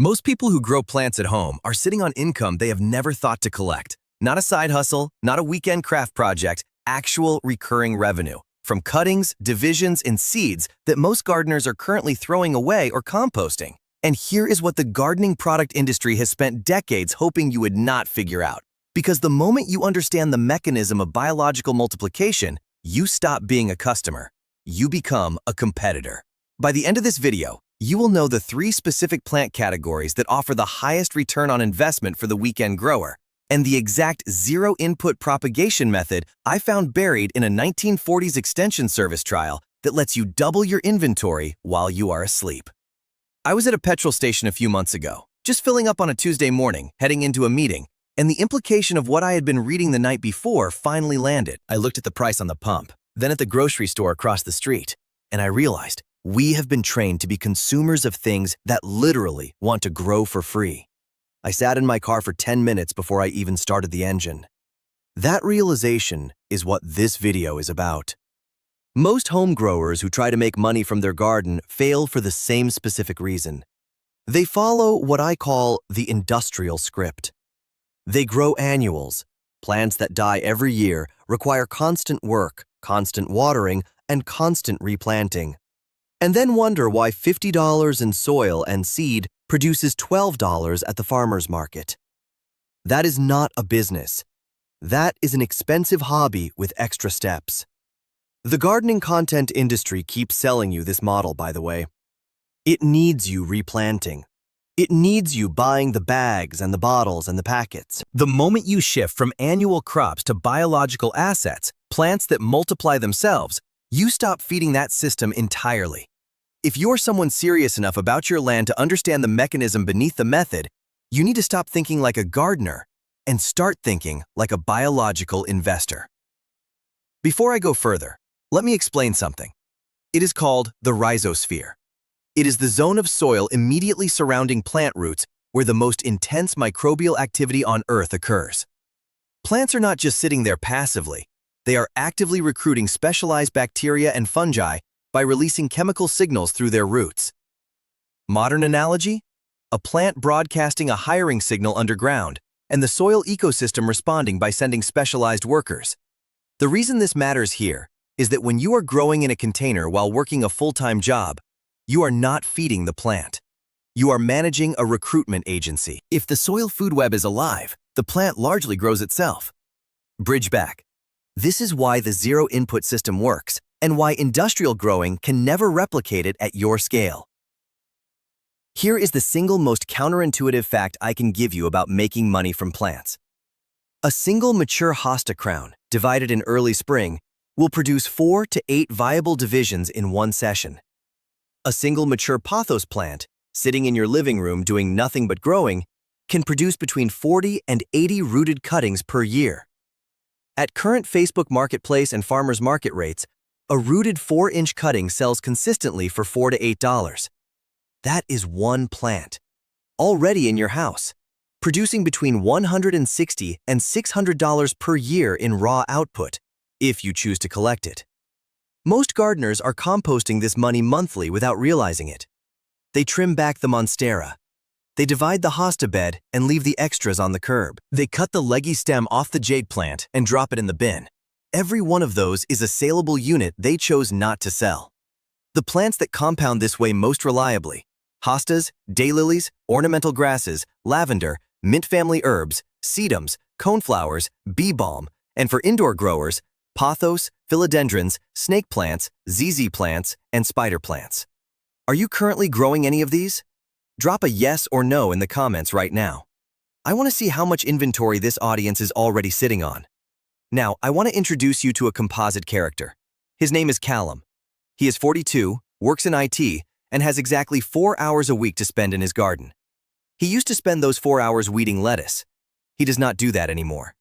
Most people who grow plants at home are sitting on income they have never thought to collect. Not a side hustle, not a weekend craft project, actual recurring revenue from cuttings, divisions, and seeds that most gardeners are currently throwing away or composting. And here is what the gardening product industry has spent decades hoping you would not figure out. Because the moment you understand the mechanism of biological multiplication, you stop being a customer. You become a competitor. By the end of this video, you will know the 3 specific plant categories that offer the highest return on investment for the weekend grower, and the exact zero-input propagation method I found buried in a 1940s extension service trial that lets you double your inventory while you are asleep. I was at a petrol station a few months ago, just filling up on a Tuesday morning, heading into a meeting, and the implication of what I had been reading the night before finally landed. I looked at the price on the pump, then at the grocery store across the street, and I realized we have been trained to be consumers of things that literally want to grow for free. I sat in my car for 10 minutes before I even started the engine. That realization is what this video is about. Most home growers who try to make money from their garden fail for the same specific reason. They follow what I call the industrial script. They grow annuals, plants that die every year, require constant work, constant watering, and constant replanting. And then wonder why $50 in soil and seed produces $12 at the farmer's market. That is not a business. That is an expensive hobby with extra steps. The gardening content industry keeps selling you this model, by the way. It needs you replanting. It needs you buying the bags and the bottles and the packets. The moment you shift from annual crops to biological assets, plants that multiply themselves, you stop feeding that system entirely. If you're someone serious enough about your land to understand the mechanism beneath the method, you need to stop thinking like a gardener and start thinking like a biological investor. Before I go further, let me explain something. It is called the rhizosphere. It is the zone of soil immediately surrounding plant roots where the most intense microbial activity on Earth occurs. Plants are not just sitting there passively. They are actively recruiting specialized bacteria and fungi by releasing chemical signals through their roots. Modern analogy? A plant broadcasting a hiring signal underground, and the soil ecosystem responding by sending specialized workers. The reason this matters here is that when you are growing in a container while working a full-time job, you are not feeding the plant. You are managing a recruitment agency. If the soil food web is alive, the plant largely grows itself. Bridge back. This is why the zero-input system works, and why industrial growing can never replicate it at your scale. Here is the single most counterintuitive fact I can give you about making money from plants. A single mature hosta crown, divided in early spring, will produce 4 to 8 viable divisions in one session. A single mature pothos plant, sitting in your living room doing nothing but growing, can produce between 40 and 80 rooted cuttings per year. At current Facebook Marketplace and farmers market rates, a rooted 4-inch cutting sells consistently for $4 to $8. That is one plant, already in your house, producing between $160 and $600 per year in raw output, if you choose to collect it. Most gardeners are composting this money monthly without realizing it. They trim back the monstera. They divide the hosta bed and leave the extras on the curb. They cut the leggy stem off the jade plant and drop it in the bin. Every one of those is a saleable unit they chose not to sell. The plants that compound this way most reliably: hostas, daylilies, ornamental grasses, lavender, mint family herbs, sedums, coneflowers, bee balm, and for indoor growers, pothos, philodendrons, snake plants, ZZ plants, and spider plants. Are you currently growing any of these? Drop a yes or no in the comments right now. I want to see how much inventory this audience is already sitting on. Now, I want to introduce you to a composite character. His name is Callum. He is 42, works in IT, and has exactly 4 hours a week to spend in his garden. He used to spend those 4 hours weeding lettuce. He does not do that anymore.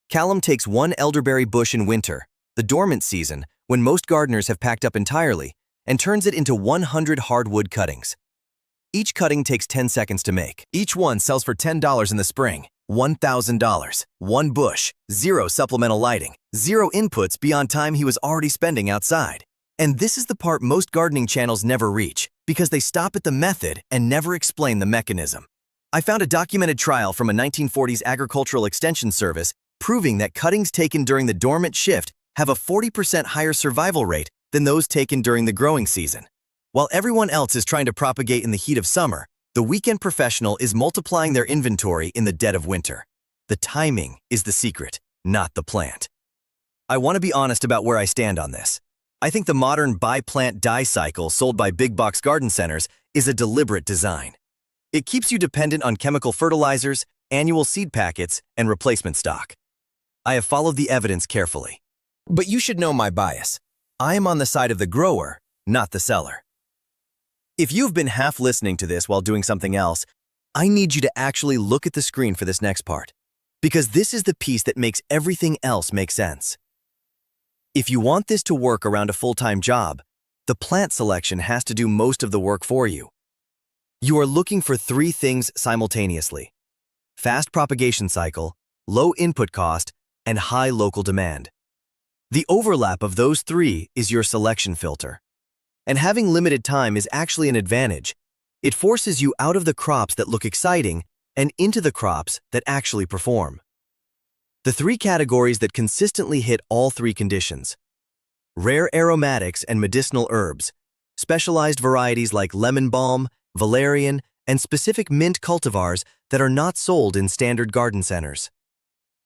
Callum takes one elderberry bush in winter, the dormant season, when most gardeners have packed up entirely, and turns it into 100 hardwood cuttings. Each cutting takes 10 seconds to make. Each one sells for $10 in the spring. $1,000, one bush, 0 supplemental lighting, 0 inputs beyond time he was already spending outside. And this is the part most gardening channels never reach, because they stop at the method and never explain the mechanism. I found a documented trial from a 1940s agricultural extension service proving that cuttings taken during the dormant shift have a 40% higher survival rate than those taken during the growing season. While everyone else is trying to propagate in the heat of summer, the weekend professional is multiplying their inventory in the dead of winter. The timing is the secret, not the plant. I want to be honest about where I stand on this. I think the modern buy-plant-die cycle sold by big box garden centers is a deliberate design. It keeps you dependent on chemical fertilizers, annual seed packets, and replacement stock. I have followed the evidence carefully. But you should know my bias. I am on the side of the grower, not the seller. If you've been half listening to this while doing something else, I need you to actually look at the screen for this next part, because this is the piece that makes everything else make sense. If you want this to work around a full-time job, the plant selection has to do most of the work for you. You are looking for three things simultaneously: fast propagation cycle, low input cost, and high local demand. The overlap of those three is your selection filter. And having limited time is actually an advantage. It forces you out of the crops that look exciting and into the crops that actually perform. The three categories that consistently hit all three conditions: rare aromatics and medicinal herbs, specialized varieties like lemon balm, valerian, and specific mint cultivars that are not sold in standard garden centers.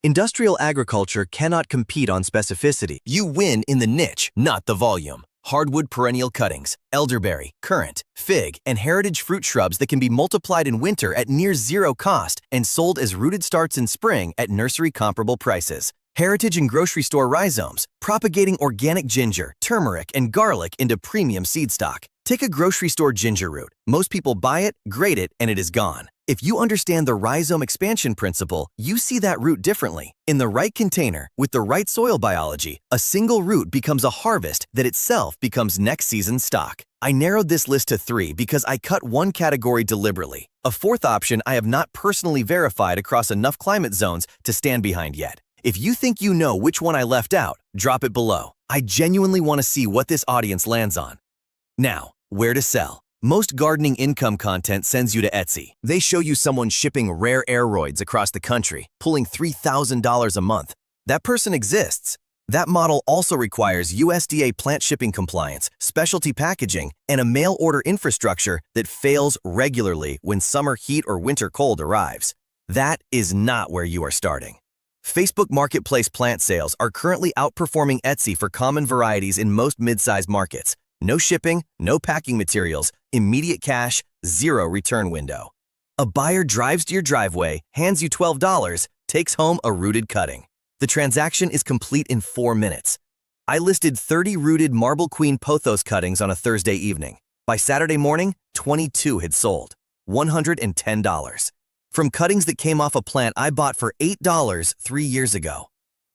Industrial agriculture cannot compete on specificity. You win in the niche, not the volume. Hardwood perennial cuttings, elderberry, currant, fig, and heritage fruit shrubs that can be multiplied in winter at near zero cost and sold as rooted starts in spring at nursery comparable prices. Heritage and grocery store rhizomes, propagating organic ginger, turmeric, and garlic into premium seed stock. Take a grocery store ginger root. Most people buy it, grate it, and it is gone. If you understand the rhizome expansion principle, you see that root differently. In the right container, with the right soil biology, a single root becomes a harvest that itself becomes next season's stock. I narrowed this list to three because I cut one category deliberately. A fourth option I have not personally verified across enough climate zones to stand behind yet. If you think you know which one I left out, drop it below. I genuinely want to see what this audience lands on. Now, where to sell. Most gardening income content sends you to Etsy. They show you someone shipping rare aeroids across the country, pulling $3,000 a month. That person exists. That model also requires USDA plant shipping compliance, specialty packaging, and a mail order infrastructure that fails regularly when summer heat or winter cold arrives. That is not where you are starting. Facebook Marketplace plant sales are currently outperforming Etsy for common varieties in most mid-sized markets. No shipping, no packing materials, immediate cash, zero return window. A buyer drives to your driveway, hands you $12, takes home a rooted cutting. The transaction is complete in 4 minutes. I listed 30 rooted Marble Queen pothos cuttings on a Thursday evening. By Saturday morning, 22 had sold. $110. From cuttings that came off a plant I bought for $8 3 years ago.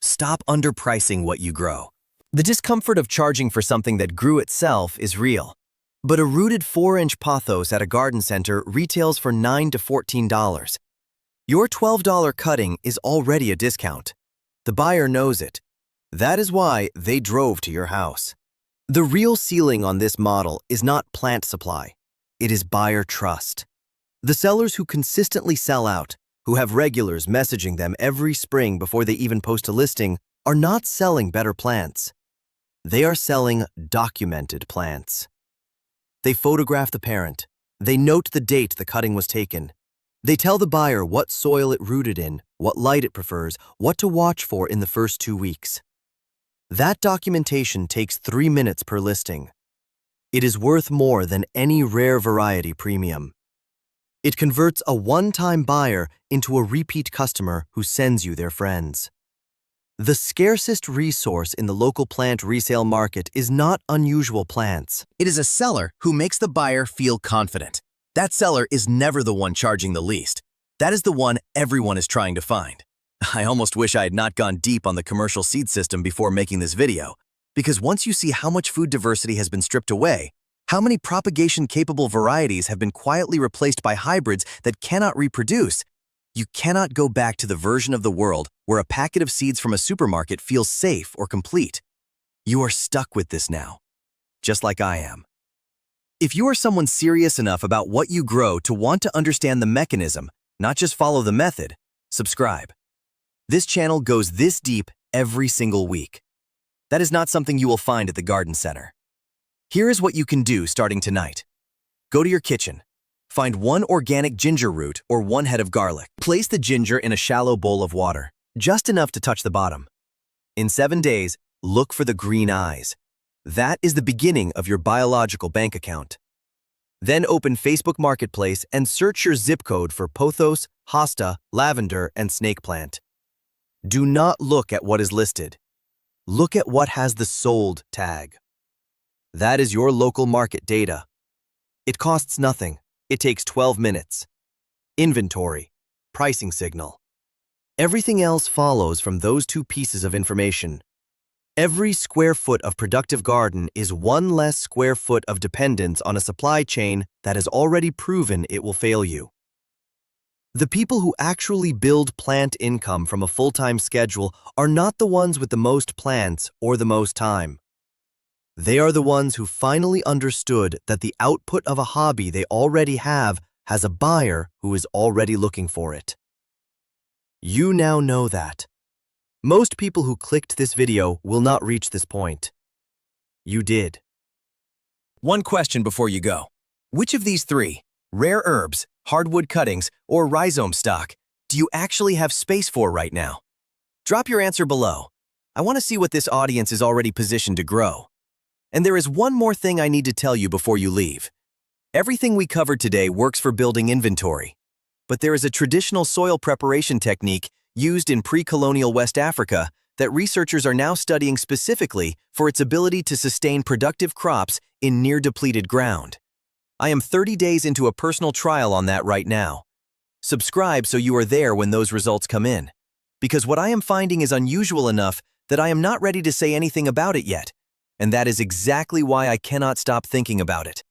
Stop underpricing what you grow. The discomfort of charging for something that grew itself is real. But a rooted 4-inch pothos at a garden center retails for $9 to $14. Your $12 cutting is already a discount. The buyer knows it. That is why they drove to your house. The real ceiling on this model is not plant supply. It is buyer trust. The sellers who consistently sell out, who have regulars messaging them every spring before they even post a listing, are not selling better plants. They are selling documented plants. They photograph the parent. They note the date the cutting was taken. They tell the buyer what soil it rooted in, what light it prefers, what to watch for in the first 2 weeks. That documentation takes 3 minutes per listing. It is worth more than any rare variety premium. It converts a one-time buyer into a repeat customer who sends you their friends. The scarcest resource in the local plant resale market is not unusual plants. It is a seller who makes the buyer feel confident. That seller is never the one charging the least. That is the one everyone is trying to find. I almost wish I had not gone deep on the commercial seed system before making this video, because once you see how much food diversity has been stripped away, how many propagation-capable varieties have been quietly replaced by hybrids that cannot reproduce, you cannot go back to the version of the world where a packet of seeds from a supermarket feels safe or complete. You are stuck with this now. just like I am. If you are someone serious enough about what you grow to want to understand the mechanism, not just follow the method, subscribe. This channel goes this deep every single week. That is not something you will find at the garden center. Here is what you can do starting tonight. Go to your kitchen. Find 1 organic ginger root or 1 head of garlic. Place the ginger in a shallow bowl of water, just enough to touch the bottom. In 7 days, look for the green eyes. That is the beginning of your biological bank account. Then open Facebook Marketplace and search your zip code for pothos, hosta, lavender, and snake plant. Do not look at what is listed. Look at what has the sold tag. That is your local market data. It costs nothing. It takes 12 minutes. Inventory, pricing signal. Everything else follows from those 2 pieces of information. Every square foot of productive garden is 1 less square foot of dependence on a supply chain that has already proven it will fail you. The people who actually build plant income from a full-time schedule are not the ones with the most plants or the most time. They are the ones who finally understood that the output of a hobby they already have has a buyer who is already looking for it. You now know that. Most people who clicked this video will not reach this point. You did. One question before you go. Which of these 3, rare herbs, hardwood cuttings, or rhizome stock, do you actually have space for right now? Drop your answer below. I want to see what this audience is already positioned to grow. And there is one more thing I need to tell you before you leave. Everything we covered today works for building inventory. But there is a traditional soil preparation technique used in pre-colonial West Africa that researchers are now studying specifically for its ability to sustain productive crops in near-depleted ground. I am 30 days into a personal trial on that right now. Subscribe so you are there when those results come in. Because what I am finding is unusual enough that I am not ready to say anything about it yet. And that is exactly why I cannot stop thinking about it.